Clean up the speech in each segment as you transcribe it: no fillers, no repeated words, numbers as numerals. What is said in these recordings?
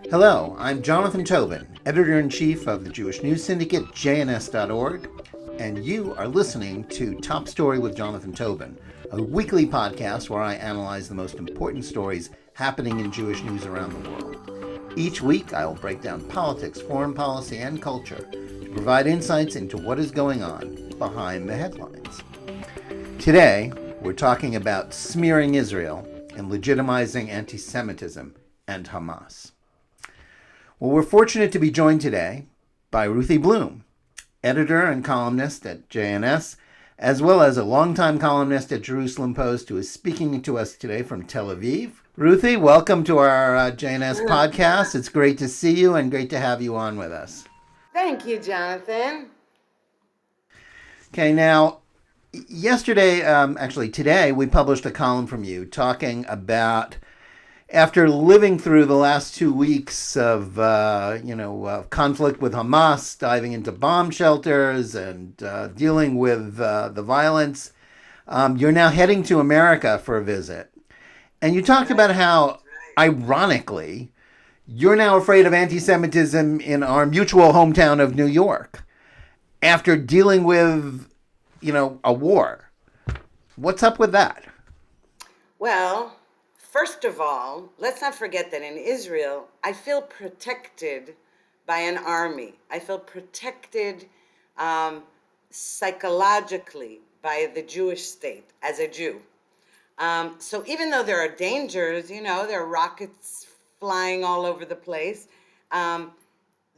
Hello, I'm Jonathan Tobin, editor-in-chief of the Jewish News Syndicate, jns.org, and you are listening to Top Story with Jonathan Tobin, a weekly podcast where I analyze the most important stories happening in Jewish news around the world. Each week, I will break down politics, foreign policy, and culture to provide insights into what is going on behind the headlines. Today, we're talking about smearing Israel and legitimizing anti-Semitism and Hamas. Well, we're fortunate to be joined today by Ruthie Blum, editor and columnist at JNS, as well as a longtime columnist at Jerusalem Post, who is speaking to us today from Tel Aviv. Ruthie, welcome to our JNS podcast. It's great to see you and great to have you on with us. Thank you, Jonathan. Okay, now, today, we published a column from you talking about, after living through the last 2 weeks of, conflict with Hamas, diving into bomb shelters and dealing with the violence, you're now heading to America for a visit. And you talked about how, ironically, you're now afraid of anti-Semitism in our mutual hometown of New York after dealing with, a war. What's up with that? Well, first of all, let's not forget that in Israel, I feel protected by an army. I feel protected psychologically by the Jewish state as a Jew. So even though there are dangers, there are rockets flying all over the place,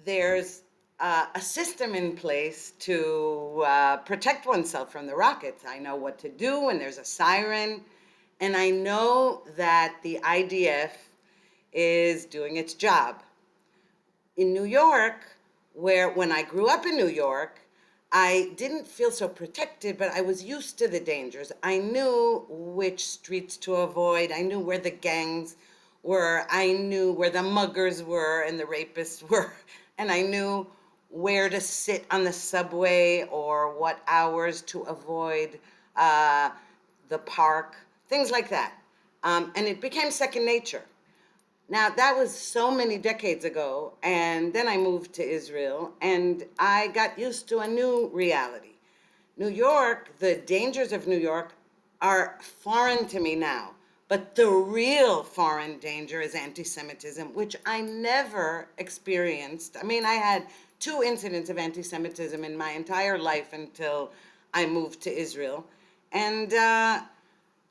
there's a system in place to protect oneself from the rockets. I know what to do when there's a siren. And I know that the IDF is doing its job. In New York, when I grew up in New York, I didn't feel so protected, but I was used to the dangers. I knew which streets to avoid. I knew where the gangs were. I knew where the muggers were and the rapists were. And I knew where to sit on the subway or what hours to avoid the park. Things like that. And it became second nature. Now, that was so many decades ago, and then I moved to Israel, and I got used to a new reality. New York, the dangers of New York are foreign to me now, but the real foreign danger is anti-Semitism, which I never experienced. I mean, I had 2 incidents of anti-Semitism in my entire life until I moved to Israel. And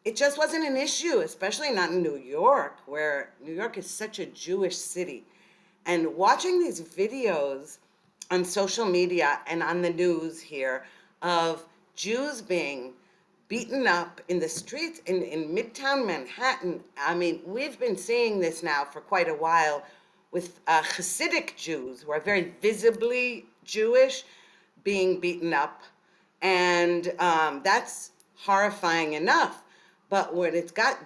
it just wasn't an issue, especially not in New York, where New York is such a Jewish city. And watching these videos on social media and on the news here of Jews being beaten up in the streets in Midtown Manhattan. I mean, we've been seeing this now for quite a while with Hasidic Jews who are very visibly Jewish being beaten up. And that's horrifying enough. But when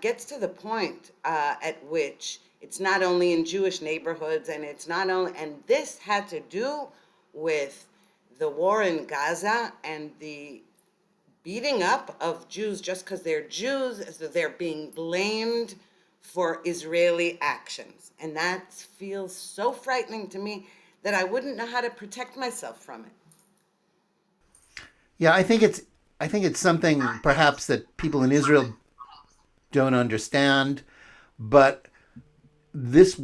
gets to the point at which it's not only in Jewish neighborhoods, and this had to do with the war in Gaza and the beating up of Jews just because they're Jews, so they're being blamed for Israeli actions. And that feels so frightening to me that I wouldn't know how to protect myself from it. Yeah, I think it's something perhaps that people in Israel don't understand, but this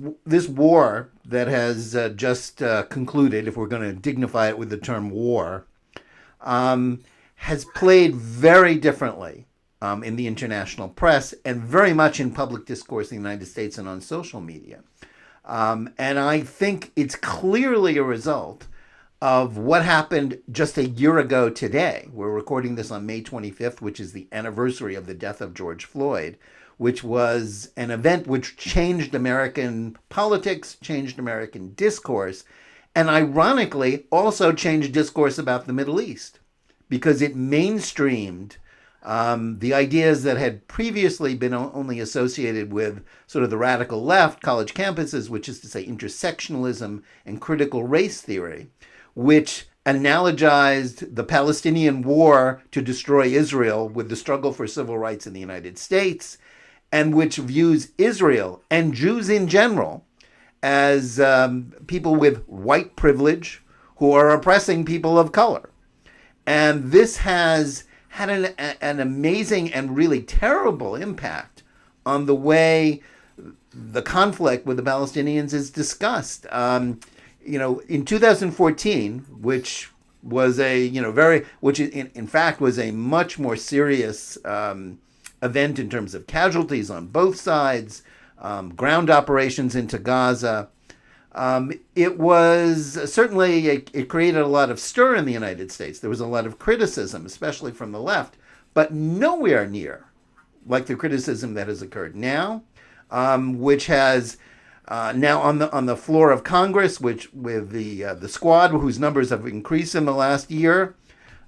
war that has just concluded, if we're going to dignify it with the term war, has played very differently in the international press and very much in public discourse in the United States and on social media. And I think it's clearly a result of what happened just a year ago today. We're recording this on May 25th, which is the anniversary of the death of George Floyd, which was an event which changed American politics, changed American discourse, and ironically also changed discourse about the Middle East, because it mainstreamed the ideas that had previously been only associated with sort of the radical left, college campuses, which is to say intersectionalism and critical race theory, which analogized the Palestinian war to destroy Israel with the struggle for civil rights in the United States, and which views Israel and Jews in general as people with white privilege who are oppressing people of color. And this has had an amazing and really terrible impact on the way the conflict with the Palestinians is discussed. In 2014, which was a which in fact was a much more serious event in terms of casualties on both sides, ground operations into Gaza. It was certainly, it created a lot of stir in the United States. There was a lot of criticism, especially from the left, but nowhere near like the criticism that has occurred now, which has now on the floor of Congress, which with the squad whose numbers have increased in the last year,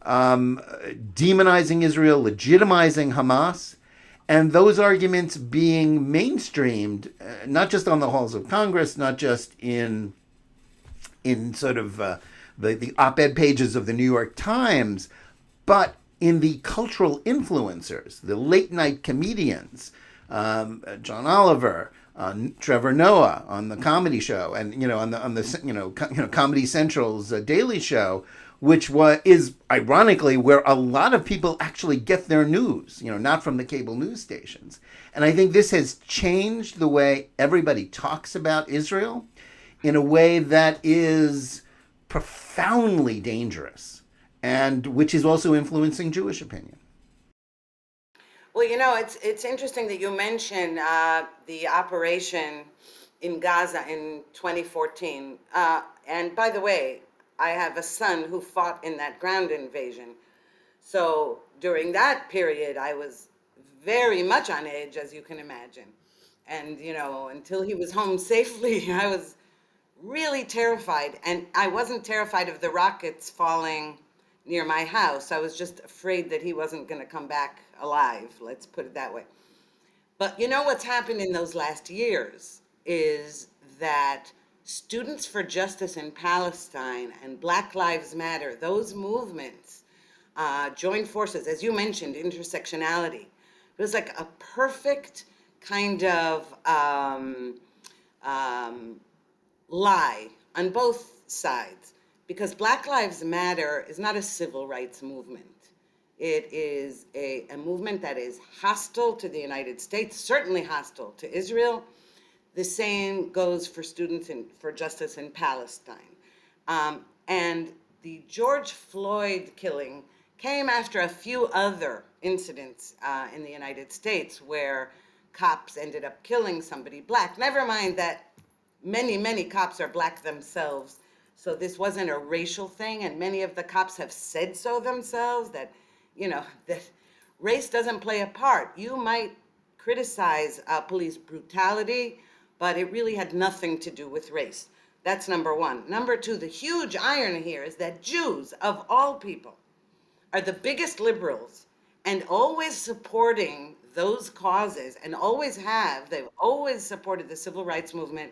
demonizing Israel, legitimizing Hamas, and those arguments being mainstreamed, not just on the halls of Congress, not just in sort of the op-ed pages of the New York Times, but in the cultural influencers, the late night comedians, John Oliver, Trevor Noah on the Comedy Show, and on the Comedy Central's Daily Show, which is ironically where a lot of people actually get their news, not from the cable news stations. And I think this has changed the way everybody talks about Israel in a way that is profoundly dangerous, and which is also influencing Jewish opinion. Well, it's interesting that you mention the operation in Gaza in 2014. And by the way, I have a son who fought in that ground invasion. So during that period, I was very much on edge, as you can imagine. And, until he was home safely, I was really terrified. And I wasn't terrified of the rockets falling near my house. I was just afraid that he wasn't going to come back alive. Let's put it that way. But what's happened in those last years is that Students for Justice in Palestine and Black Lives Matter, those movements joined forces, as you mentioned, intersectionality. It was like a perfect kind of lie on both sides, because Black Lives Matter is not a civil rights movement. It is a movement that is hostile to the United States, certainly hostile to Israel. The same goes for Students for Justice in Palestine. And the George Floyd killing came after a few other incidents in the United States where cops ended up killing somebody Black. Never mind that many, many cops are Black themselves. So this wasn't a racial thing, and many of the cops have said so themselves, that, that race doesn't play a part. You might criticize police brutality, but it really had nothing to do with race. That's number one. Number two, the huge irony here is that Jews, of all people, are the biggest liberals and always supporting those causes, and always have. They've always supported the civil rights movement.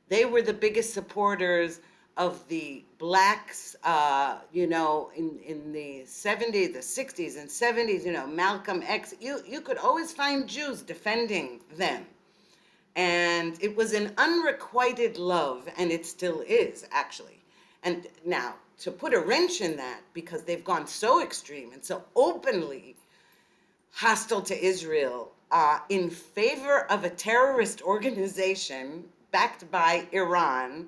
They were the biggest supporters of the Blacks, in the 70s, the 60s and 70s, Malcolm X. You could always find Jews defending them. And it was an unrequited love, and it still is, actually. And now, to put a wrench in that, because they've gone so extreme and so openly hostile to Israel, in favor of a terrorist organization backed by Iran,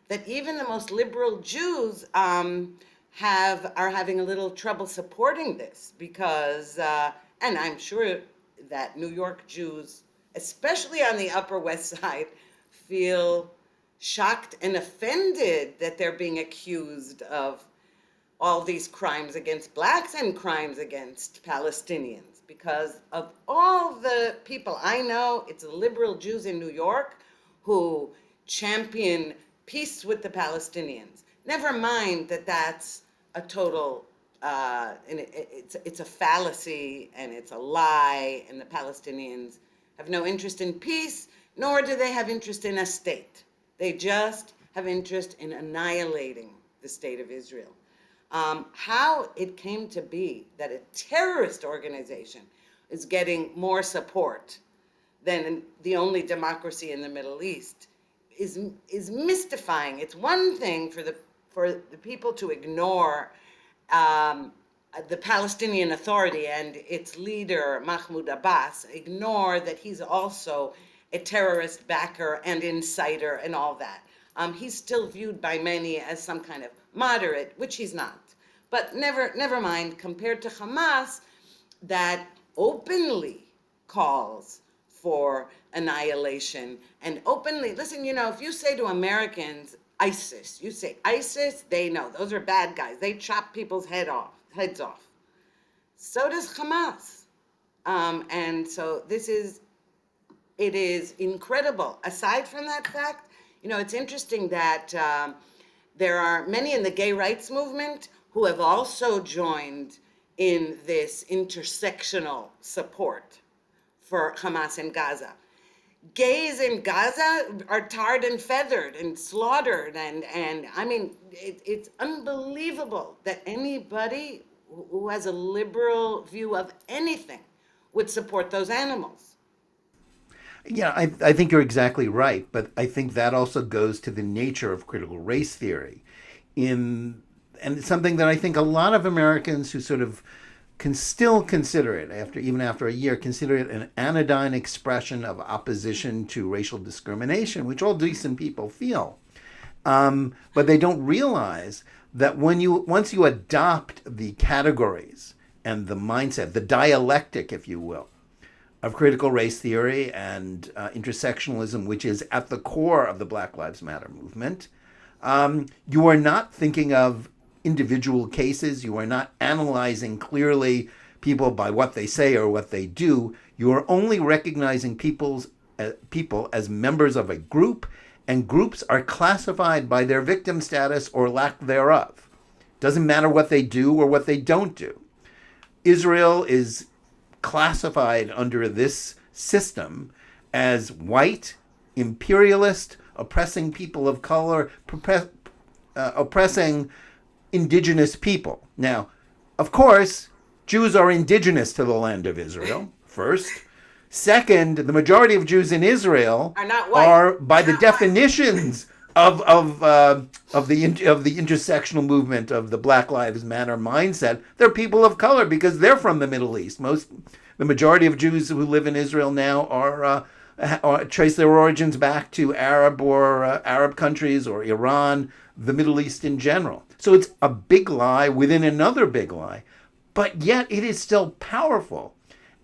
that even the most liberal Jews are having a little trouble supporting this, because, and I'm sure that New York Jews, especially on the Upper West Side, feel shocked and offended that they're being accused of all these crimes against Blacks and crimes against Palestinians. Because of all the people I know, it's the liberal Jews in New York who champion peace with the Palestinians. Never mind that that's a total, it's a fallacy and it's a lie, and the Palestinians have no interest in peace, nor do they have interest in a state. They just have interest in annihilating the state of Israel. How it came to be that a terrorist organization is getting more support than the only democracy in the Middle East is mystifying. It's one thing for the people to ignore um, the Palestinian Authority and its leader Mahmoud Abbas, ignore that he's also a terrorist backer and inciter and all that. He's still viewed by many as some kind of moderate, which he's not. But never mind, compared to Hamas, that openly calls for annihilation and openly, listen, if you say to Americans, ISIS, you say ISIS, they know those are bad guys. They chop people's heads off. So does Hamas. And so it is incredible. Aside from that fact, it's interesting that there are many in the gay rights movement who have also joined in this intersectional support for Hamas in Gaza. Gays in Gaza are tarred and feathered and slaughtered, and I mean, it's unbelievable that anybody who has a liberal view of anything would support those animals. Yeah, I think you're exactly right, but I think that also goes to the nature of critical race theory. And it's something that I think a lot of Americans who sort of can still consider it even after a year, consider it an anodyne expression of opposition to racial discrimination, which all decent people feel. But they don't realize that once you adopt the categories and the mindset, the dialectic, if you will, of critical race theory and intersectionalism, which is at the core of the Black Lives Matter movement, you are not thinking of individual cases. You are not analyzing clearly people by what they say or what they do. You are only recognizing people as members of a group, and groups are classified by their victim status or lack thereof. Doesn't matter what they do or what they don't do. Israel is classified under this system as white, imperialist, oppressing people of color, oppressing indigenous people. Now, of course, Jews are indigenous to the land of Israel, first. Second, the majority of Jews in Israel Are not white. are by the definitions of the intersectional movement of the Black Lives Matter mindset, they're people of color because they're from the Middle East. The majority of Jews who live in Israel now are trace their origins back to Arab countries or Iran, the Middle East in general. So it's a big lie within another big lie, but yet it is still powerful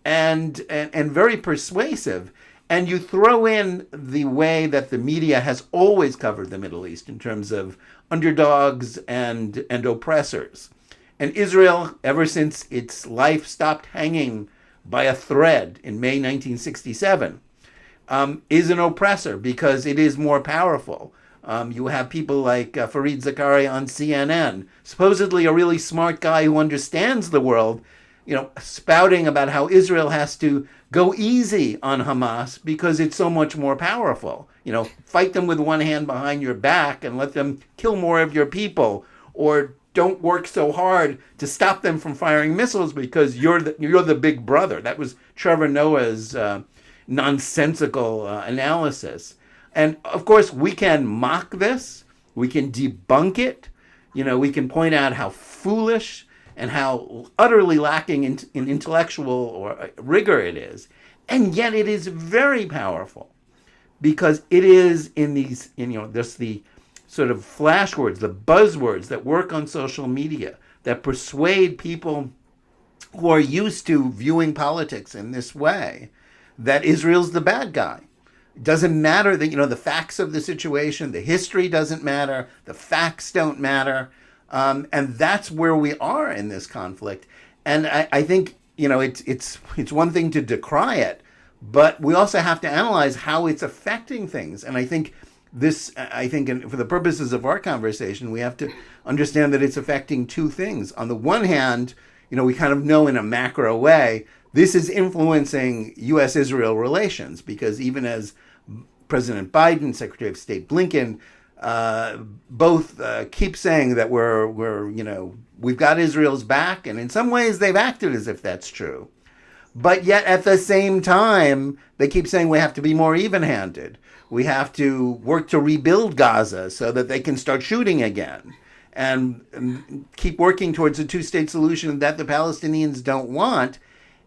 and very persuasive. And you throw in the way that the media has always covered the Middle East in terms of underdogs and oppressors. And Israel, ever since its life stopped hanging by a thread in May 1967, is an oppressor because it is more powerful. You have people like Fareed Zakaria on CNN, supposedly a really smart guy who understands the world, spouting about how Israel has to go easy on Hamas because it's so much more powerful. Fight them with one hand behind your back and let them kill more of your people, or don't work so hard to stop them from firing missiles because you're the big brother. That was Trevor Noah's nonsensical analysis. And of course, we can mock this, we can debunk it, we can point out how foolish and how utterly lacking in intellectual or rigor it is. And yet it is very powerful because it is in these, there's the sort of flash words, the buzzwords that work on social media that persuade people who are used to viewing politics in this way that Israel's the bad guy. It doesn't matter that, the facts of the situation, the history doesn't matter, the facts don't matter. And that's where we are in this conflict. And I think, it's one thing to decry it, but we also have to analyze how it's affecting things. And I think and for the purposes of our conversation, we have to understand that it's affecting two things. On the one hand, we kind of know in a macro way, this is influencing U.S.-Israel relations because even as President Biden, Secretary of State Blinken, both keep saying that we've got Israel's back, and in some ways they've acted as if that's true. But yet at the same time, they keep saying we have to be more even handed. We have to work to rebuild Gaza so that they can start shooting again and keep working towards a two-state solution that the Palestinians don't want.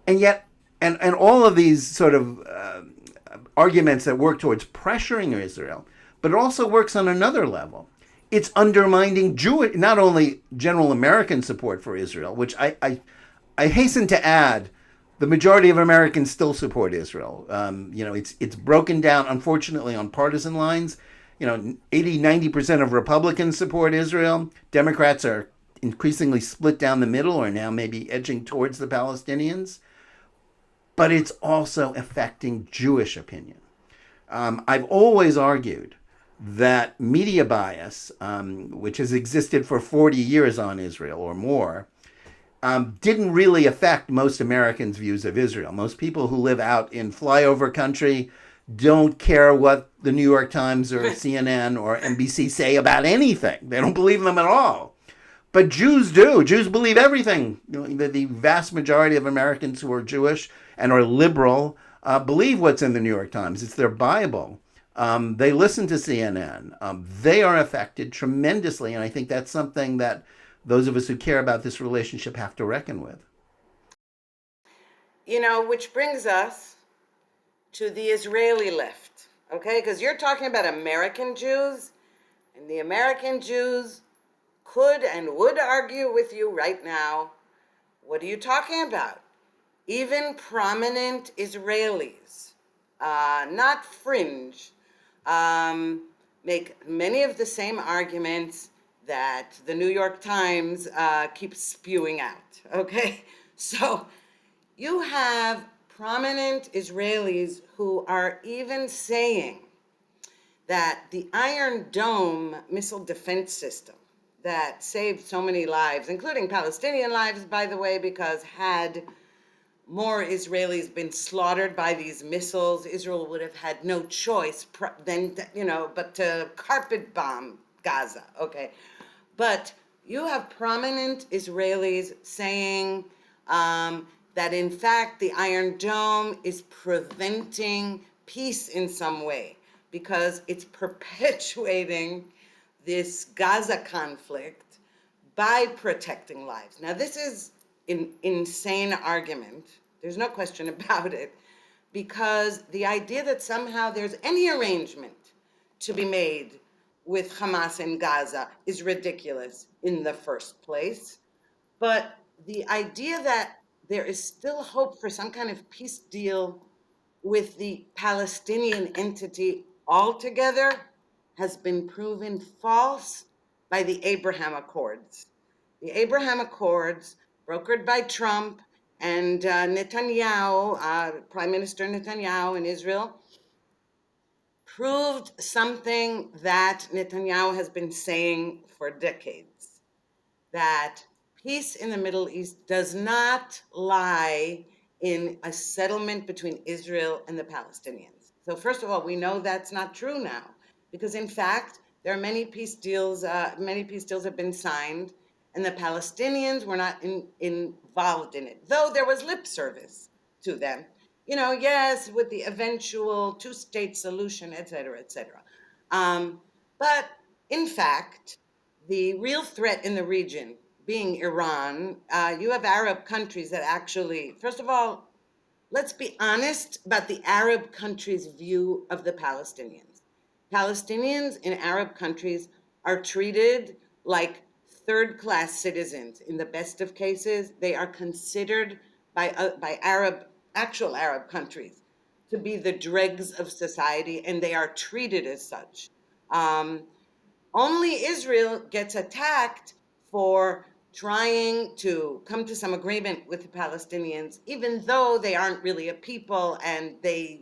And yet, and all of these sort of arguments that work towards pressuring Israel, but it also works on another level. It's undermining Jewish, not only general American support for Israel, which I hasten to add, the majority of Americans still support Israel. It's broken down, unfortunately, on partisan lines. 80-90% of Republicans support Israel. Democrats are increasingly split down the middle, or now maybe edging towards the Palestinians. But it's also affecting Jewish opinion. I've always argued that media bias, which has existed for 40 years on Israel or more, didn't really affect most Americans' views of Israel. Most people who live out in flyover country don't care what the New York Times or CNN or NBC say about anything. They don't believe them at all. But Jews do. Jews believe everything. The vast majority of Americans who are Jewish and are liberal believe what's in the New York Times. It's their Bible. They listen to CNN. They are affected tremendously, and I think that's something that those of us who care about this relationship have to reckon with. Which brings us to the Israeli left, okay? Because you're talking about American Jews, and the American Jews could and would argue with you right now. What are you talking about? Even prominent Israelis, not fringe, make many of the same arguments that the New York Times keeps spewing out, okay? So you have prominent Israelis who are even saying that the Iron Dome missile defense system that saved so many lives, including Palestinian lives, by the way, because had more Israelis been slaughtered by these missiles, Israel would have had no choice but to carpet bomb Gaza, okay? But you have prominent Israelis saying that in fact the Iron Dome is preventing peace in some way because it's perpetuating this Gaza conflict by protecting lives. Now, this is an insane argument. There's no question about it, because the idea that somehow there's any arrangement to be made with Hamas in Gaza is ridiculous in the first place. But the idea that there is still hope for some kind of peace deal with the Palestinian entity altogether has been proven false by the Abraham Accords. The Abraham Accords, brokered by Trump and Netanyahu, Prime Minister Netanyahu in Israel, proved something that Netanyahu has been saying for decades, that peace in the Middle East does not lie in a settlement between Israel and the Palestinians. So first of all, we know that's not true now, because in fact, there are many peace deals. Many peace deals have been signed, and the Palestinians were not involved in it, though there was lip service to them. Yes, with the eventual two-state solution, et cetera, et cetera. But in fact, the real threat in the region being Iran, you have Arab countries that actually, first of all, let's be honest about the Arab countries' view of the Palestinians. Palestinians in Arab countries are treated like third-class citizens. In the best of cases, they are considered by actual Arab countries to be the dregs of society, and they are treated as such. Only Israel gets attacked for trying to come to some agreement with the Palestinians, even though they aren't really a people and they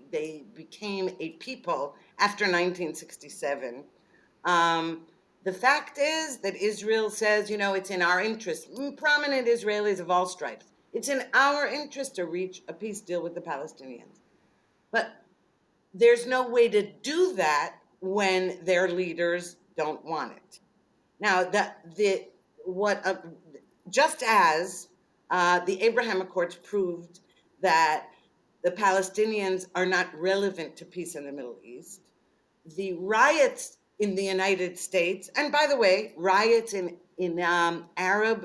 became a people after 1967. The fact is that Israel says, it's in our interest, prominent Israelis of all stripes, it's in our interest to reach a peace deal with the Palestinians. But there's no way to do that when their leaders don't want it. Now, what just as the Abraham Accords proved that the Palestinians are not relevant to peace in the Middle East, the riots in the United States, and by the way, riots in Arab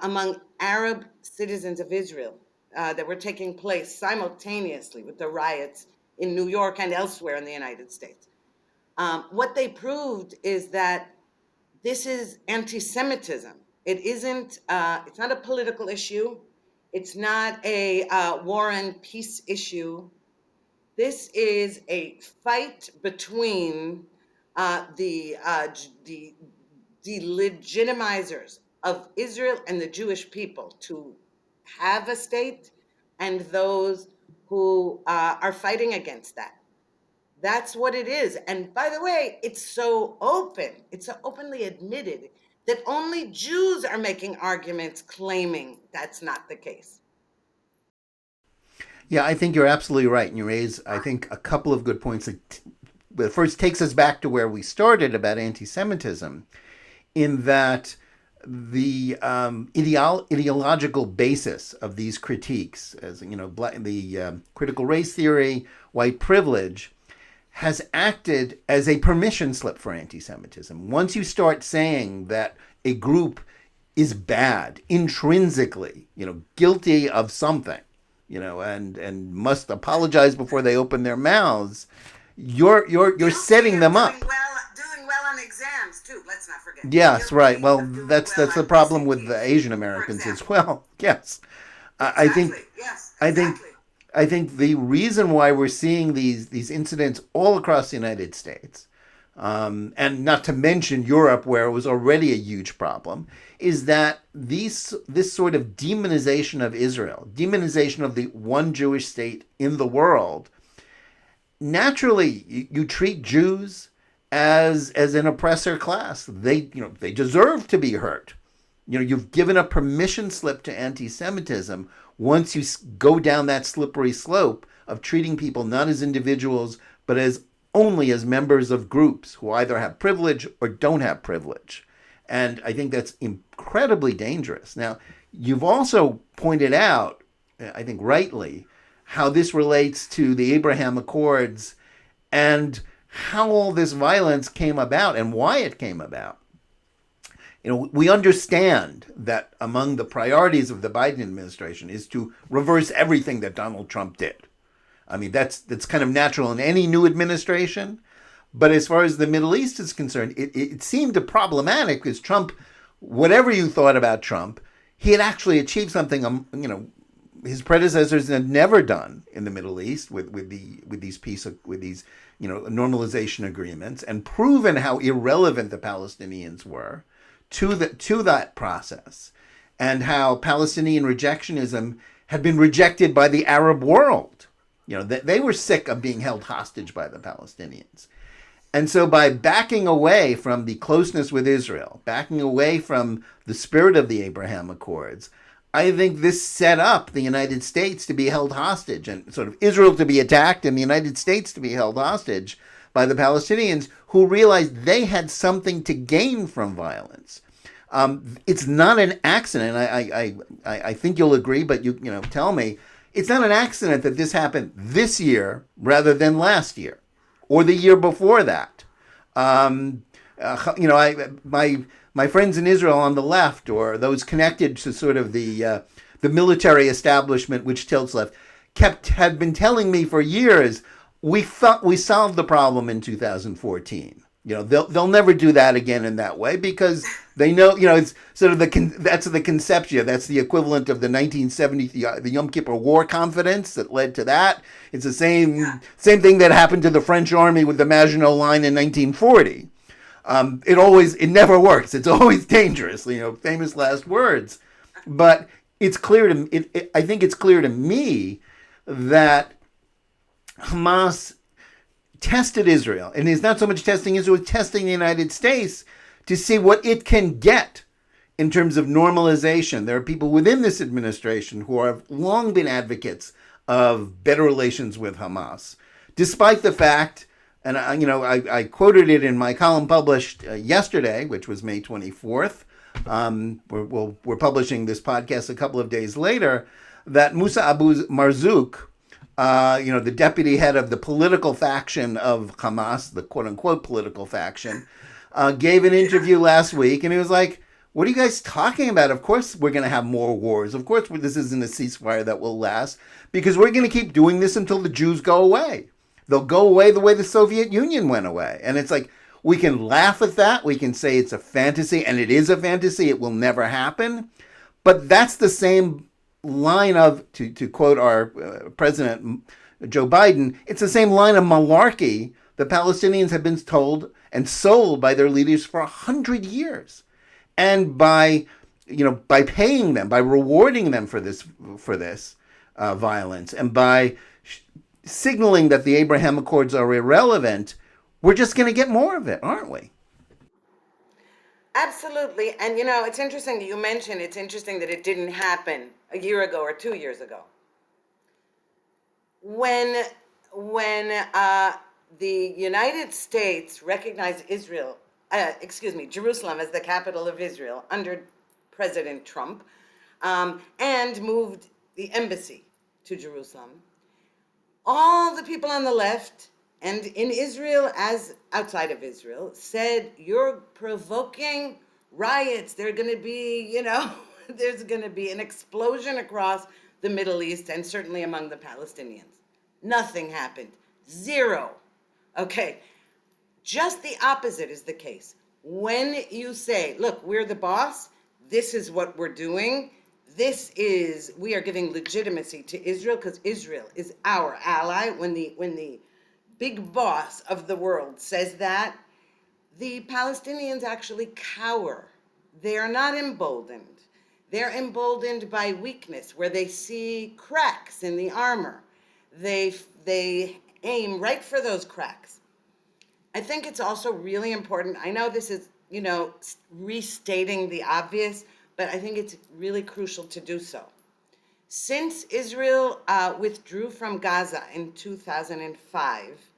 among Arab citizens of Israel that were taking place simultaneously with the riots in New York and elsewhere in the United States. What they proved is that this is anti-Semitism. It isn't. It's not a political issue. It's not a war and peace issue. This is a fight between the legitimizers of Israel and the Jewish people to have a state, and those who are fighting against that. That's what it is. And by the way, it's so open, it's so openly admitted that only Jews are making arguments claiming that's not the case. Yeah, I think you're absolutely right. And you raise, I think, a couple of good points that first takes us back to where we started about anti-Semitism, in that the ideological basis of these critiques, as you know, the critical race theory, white privilege, has acted as a permission slip for anti-Semitism. Once you start saying that a group is bad intrinsically, guilty of something, and must apologize before they open their mouths, you're setting them up. Doing well on exams too. Let's not forget. Yes, right. Well, that's the problem with the Asian Americans as well. Yes, I think. Yes, I think. I think the reason why we're seeing these incidents all across the United States, and not to mention Europe, where it was already a huge problem, is that this sort of demonization of Israel, demonization of the one Jewish state in the world, naturally you treat Jews as an oppressor class. They deserve to be hurt. You've given a permission slip to anti-Semitism once you go down that slippery slope of treating people not as individuals, but only as members of groups who either have privilege or don't have privilege. And I think that's incredibly dangerous. Now, you've also pointed out, I think rightly, how this relates to the Abraham Accords and how all this violence came about and why it came about. We understand that among the priorities of the Biden administration is to reverse everything that Donald Trump did. I mean, that's kind of natural in any new administration. But as far as the Middle East is concerned, it seemed problematic because Trump, whatever you thought about Trump, he had actually achieved something, his predecessors had never done in the Middle East with these normalization agreements, and proven how irrelevant the Palestinians were to that process, and how Palestinian rejectionism had been rejected by the Arab world. They were sick of being held hostage by the Palestinians. And so by backing away from the closeness with Israel, backing away from the spirit of the Abraham Accords, I think this set up the United States to be held hostage, and sort of Israel to be attacked and the United States to be held hostage by the Palestinians, who realized they had something to gain from violence. It's not an accident. I think you'll agree, but you tell me, it's not an accident that this happened this year rather than last year or the year before that. My friends in Israel on the left, or those connected to sort of the military establishment, which tilts left, had been telling me for years, we thought we solved the problem in 2014. They'll never do that again in that way, because they know, it's sort of that's the conception. That's the equivalent of the 1970, the Yom Kippur War confidence that led to that. It's the same thing that happened to the French army with the Maginot Line in 1940. It never works. It's always dangerous. Famous last words. But it's clear I think it's clear to me that Hamas tested Israel, and is not so much testing Israel, it's testing the United States to see what it can get in terms of normalization. There are people within this administration who have long been advocates of better relations with Hamas, despite the fact And I quoted it in my column published yesterday, which was May 24th. We're publishing this podcast a couple of days later. That Musa Abu Marzouk, the deputy head of the political faction of Hamas, the quote unquote political faction, gave an interview last week, and he was like, "What are you guys talking about? Of course we're going to have more wars. Of course this isn't a ceasefire that will last, because we're going to keep doing this until the Jews go away. They'll go away the way the Soviet Union went away." And it's like, we can laugh at that. We can say it's a fantasy, and it is a fantasy. It will never happen. But that's the same line of, to quote our president, Joe Biden, it's the same line of malarkey the Palestinians have been told and sold by their leaders for 100 years. And by paying them, by rewarding them for this violence, and by signaling that the Abraham Accords are irrelevant, we're just going to get more of it, aren't we? Absolutely. And it's interesting that you mentioned, it's interesting that it didn't happen a year ago or 2 years ago. When the United States recognized Jerusalem as the capital of Israel under President Trump, and moved the embassy to Jerusalem, all the people on the left and in Israel as outside of Israel said, "You're provoking riots. There are going to be, there's going to be an explosion across the Middle East and certainly among the Palestinians." Nothing happened. Zero. Okay. Just the opposite is the case. When you say, "Look, we're the boss. This is what we're doing. We are giving legitimacy to Israel because Israel is our ally." When the big boss of the world says that, the Palestinians actually cower. They are not emboldened. They're emboldened by weakness, where they see cracks in the armor. They aim right for those cracks. I think it's also really important. I know this is, restating the obvious, but I think it's really crucial to do so. Since Israel withdrew from Gaza in 2005,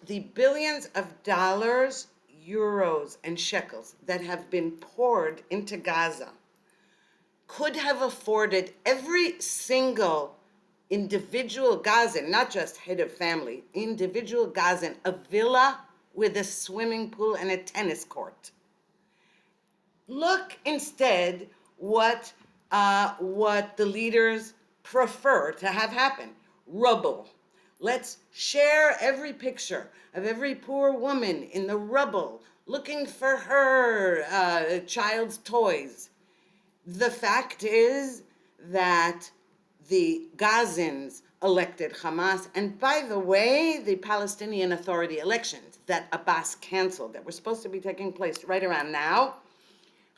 the billions of dollars, euros, and shekels that have been poured into Gaza could have afforded every single individual Gazan, not just head of family, individual Gazan, a villa with a swimming pool and a tennis court. Look instead what the leaders prefer to have happen. Rubble. Let's share every picture of every poor woman in the rubble looking for her child's toys. The fact is that the Gazans elected Hamas, and by the way, the Palestinian Authority elections that Abbas canceled, that were supposed to be taking place right around now,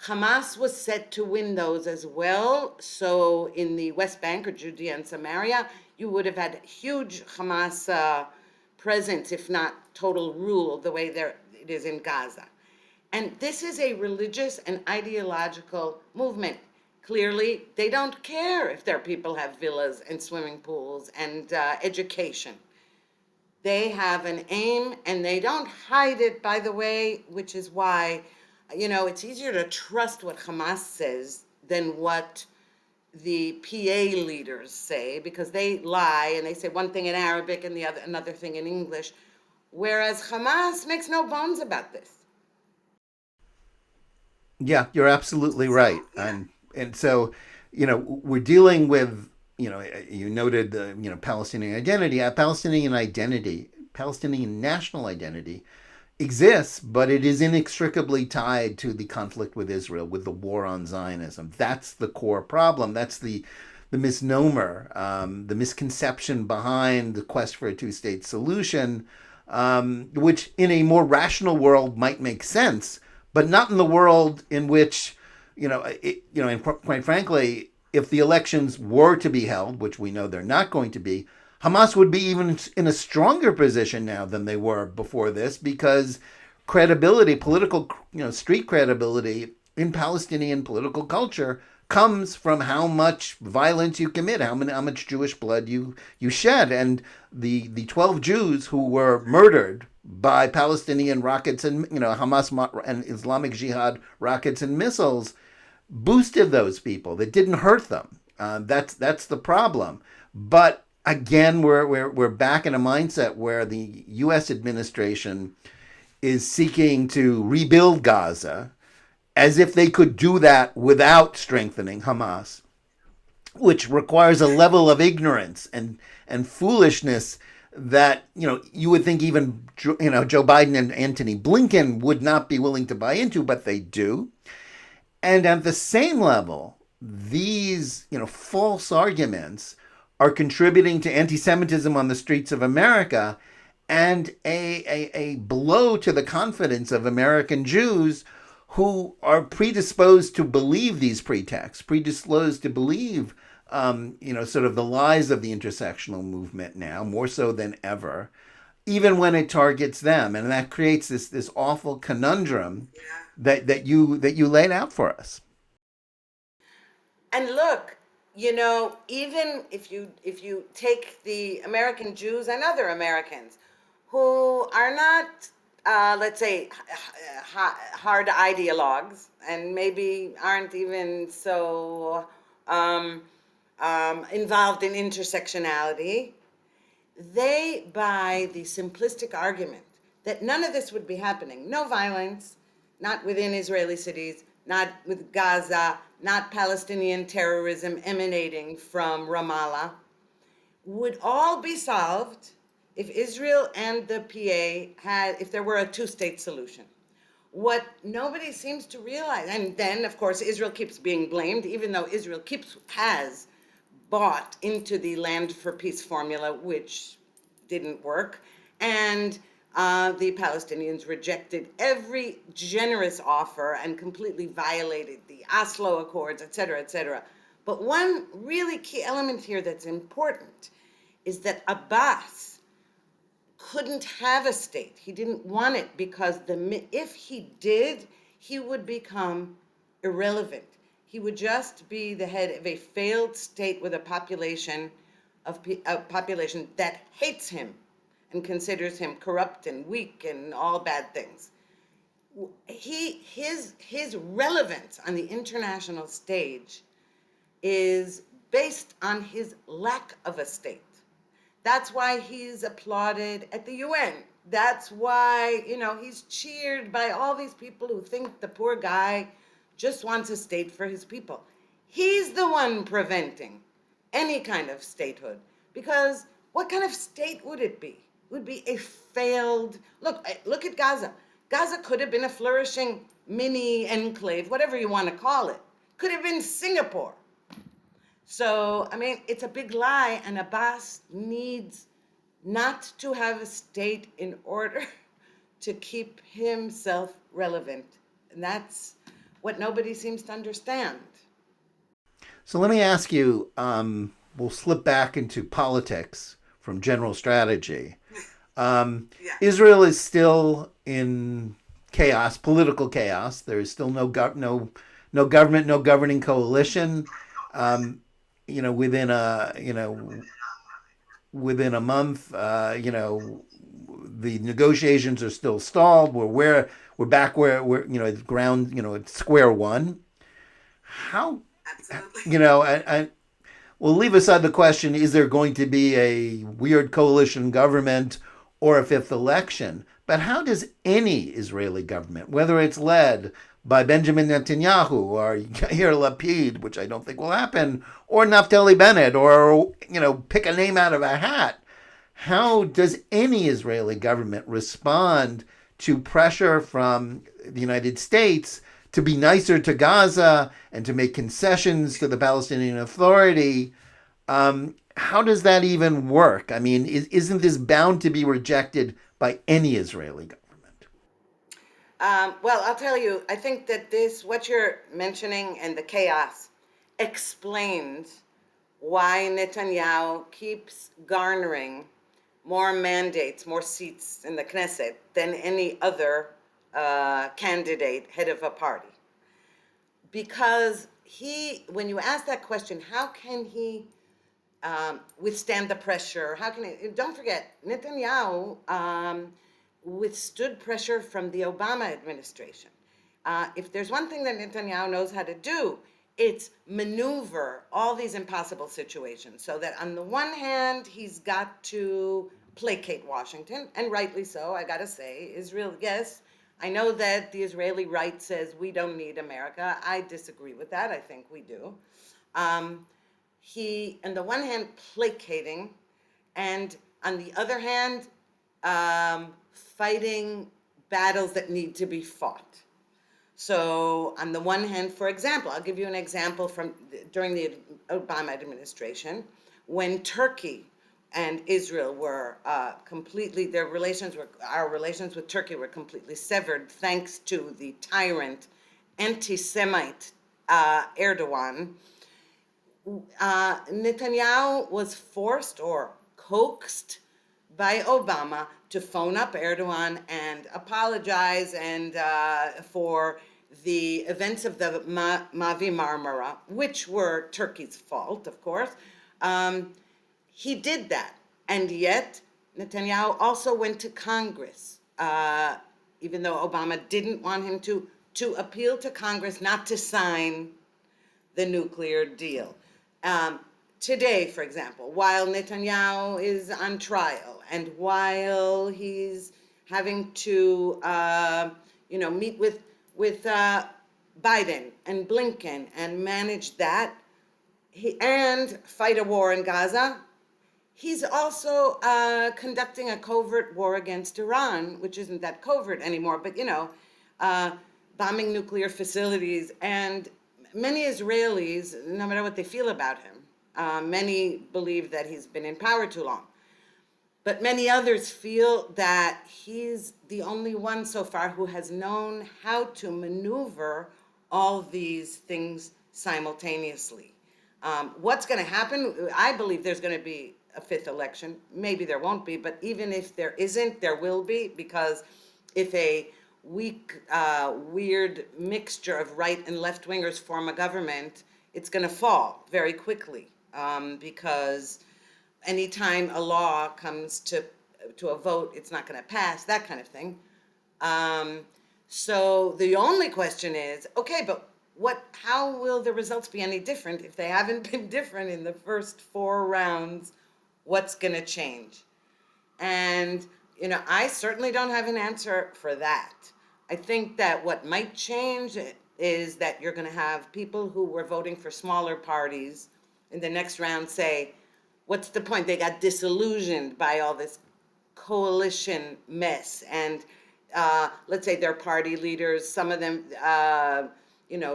Hamas was set to win those as well. So in the West Bank, or Judea and Samaria, you would have had huge Hamas presence, if not total rule, the way it is in Gaza. And this is a religious and ideological movement. Clearly, they don't care if their people have villas and swimming pools and education. They have an aim, and they don't hide it, by the way, which is why, it's easier to trust what Hamas says than what the PA leaders say, because they lie and they say one thing in Arabic and another thing in English, whereas Hamas makes no bones about this. Yeah, you're absolutely right. And so, we're dealing with, you noted the, Palestinian identity. Palestinian national identity exists, but it is inextricably tied to the conflict with Israel, with the war on Zionism. That's the core problem. That's the misnomer, the misconception behind the quest for a two-state solution, which in a more rational world might make sense, but not in the world in which, and quite frankly, if the elections were to be held, which we know they're not going to be, Hamas would be even in a stronger position now than they were before this, because credibility, political, street credibility in Palestinian political culture comes from how much violence you commit, how much Jewish blood you shed. And the 12 Jews who were murdered by Palestinian rockets and Hamas and Islamic Jihad rockets and missiles boosted those people. That didn't hurt them. That's the problem. But again, we're back in a mindset where the U.S. administration is seeking to rebuild Gaza as if they could do that without strengthening Hamas, which requires a level of ignorance and foolishness that you would think even Joe Biden and Antony Blinken would not be willing to buy into, but they do. And at the same level, these false arguments are contributing to anti-Semitism on the streets of America and a blow to the confidence of American Jews who are predisposed to believe these pretexts, predisposed to believe, sort of the lies of the intersectional movement now, more so than ever, even when it targets them. And that creates this awful conundrum that you laid out for us. And look, even if you take the American Jews and other Americans who are not, let's say, hard ideologues and maybe aren't even so involved in intersectionality, they buy the simplistic argument that none of this would be happening. No violence, not within Israeli cities, not with Gaza, not Palestinian terrorism emanating from Ramallah, would all be solved if Israel and the PA if there were a two-state solution. What nobody seems to realize, and then of course Israel keeps being blamed, even though Israel has bought into the Land for Peace formula, which didn't work, and the Palestinians rejected every generous offer and completely violated the Oslo Accords, et cetera, et cetera. But one really key element here that's important is that Abbas couldn't have a state. He didn't want it because if he did, he would become irrelevant. He would just be the head of a failed state with a population that hates him and considers him corrupt and weak and all bad things. His relevance on the international stage is based on his lack of a state. That's why he's applauded at the UN. That's why, he's cheered by all these people who think the poor guy just wants a state for his people. He's the one preventing any kind of statehood, because what kind of state would it be? It would be a failed, look at Gaza. Gaza could have been a flourishing mini enclave, whatever you want to call it. Could have been Singapore. So, it's a big lie, and Abbas needs not to have a state in order to keep himself relevant. And that's what nobody seems to understand. So let me ask you, we'll slip back into politics from general strategy. Yeah. Israel is still in chaos, political chaos. There is still no government, no governing coalition. Within a month, the negotiations are still stalled. We're back where it's ground, it's square one. How, absolutely, and we'll leave aside the question: is there going to be a weird coalition government or a fifth election? But how does any Israeli government, whether it's led by Benjamin Netanyahu or Yair Lapid, which I don't think will happen, or Naftali Bennett, or pick a name out of a hat, how does any Israeli government respond to pressure from the United States to be nicer to Gaza and to make concessions to the Palestinian Authority? How does that even work? Isn't this bound to be rejected by any Israeli government? Well, I'll tell you, I think that what you're mentioning and the chaos explains why Netanyahu keeps garnering more mandates, more seats in the Knesset than any other candidate, head of a party. Because when you ask that question, how can he withstand the pressure? How can it? Don't forget, Netanyahu withstood pressure from the Obama administration. If there's one thing that Netanyahu knows how to do, it's maneuver all these impossible situations. So that on the one hand, he's got to placate Washington, and rightly so, I gotta say. Israel, yes, I know that the Israeli right says we don't need America. I disagree with that. I think we do. He, on the one hand, placating, and on the other hand, fighting battles that need to be fought. So, on the one hand, for example, I'll give you an example from during the Obama administration, when Turkey and Israel were completely, our relations with Turkey were completely severed thanks to the tyrant, anti-Semite Erdogan. Netanyahu was forced or coaxed by Obama to phone up Erdogan and apologize and for the events of the Mavi Marmara, which were Turkey's fault, of course. He did that, and yet Netanyahu also went to Congress, even though Obama didn't want him to appeal to Congress not to sign the nuclear deal. Today, for example, while Netanyahu is on trial and while he's having to, meet with Biden and Blinken and manage that, and fight a war in Gaza, he's also conducting a covert war against Iran, which isn't that covert anymore, but bombing nuclear facilities. And many Israelis, no matter what they feel about him, many believe that he's been in power too long. But many others feel that he's the only one so far who has known how to maneuver all these things simultaneously. What's going to happen? I believe there's going to be a fifth election. Maybe there won't be, but even if there isn't, there will be, because if a weak, weird mixture of right and left wingers form a government, it's going to fall very quickly, because anytime a law comes to a vote, it's not going to pass, that kind of thing. So the only question is, okay, but how will the results be any different? If they haven't been different in the first 4 rounds, what's going to change? And, I certainly don't have an answer for that. I think that what might change is that you're going to have people who were voting for smaller parties in the next round say, what's the point? They got disillusioned by all this coalition mess. And let's say their party leaders, some of them,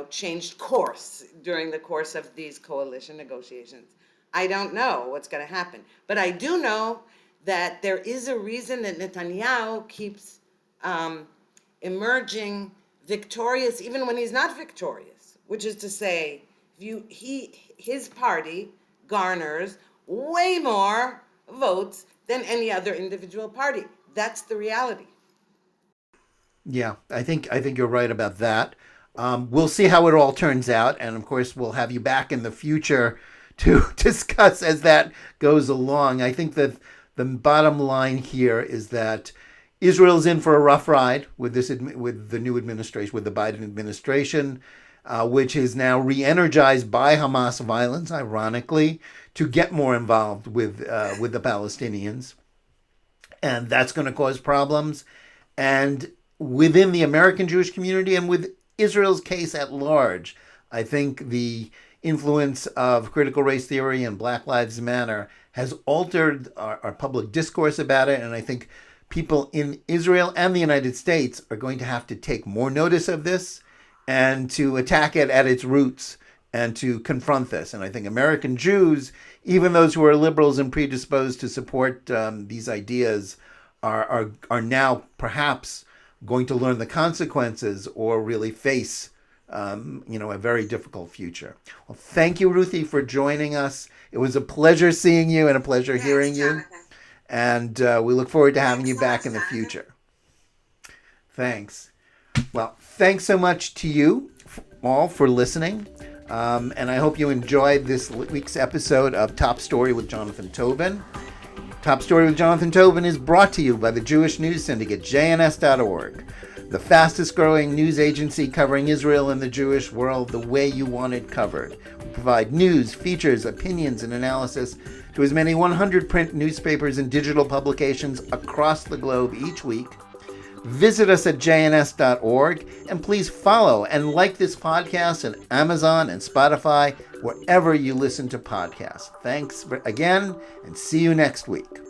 changed course during the course of these coalition negotiations. I don't know what's going to happen. But I do know that there is a reason that Netanyahu keeps emerging victorious even when he's not victorious, which is to say, his party garners way more votes than any other individual party. That's the reality. Yeah, I think you're right about that. We'll see how it all turns out, and of course, we'll have you back in the future to discuss as that goes along. I think that the bottom line here is that Israel's in for a rough ride with the new administration, with the Biden administration, which is now re-energized by Hamas violence, ironically, to get more involved with the Palestinians, and that's going to cause problems. And within the American Jewish community and with Israel's case at large, I think the influence of critical race theory and Black Lives Matter has altered our public discourse about it. And I think people in Israel and the United States are going to have to take more notice of this and to attack it at its roots and to confront this. And I think American Jews, even those who are liberals and predisposed to support these ideas, are now perhaps going to learn the consequences or really face a very difficult future. Well, thank you, Ruthie, for joining us. It was a pleasure seeing you and a pleasure hearing you. And we look forward to having you back in the future. Thanks. Well, thanks so much to you all for listening. And I hope you enjoyed this week's episode of Top Story with Jonathan Tobin. Top Story with Jonathan Tobin is brought to you by the Jewish News Syndicate, jns.org, the fastest growing news agency covering Israel and the Jewish world the way you want it covered. We provide news, features, opinions, and analysis to as many 100 print newspapers and digital publications across the globe each week. Visit us at jns.org, and please follow and like this podcast on Amazon and Spotify, wherever you listen to podcasts. Thanks again, and see you next week.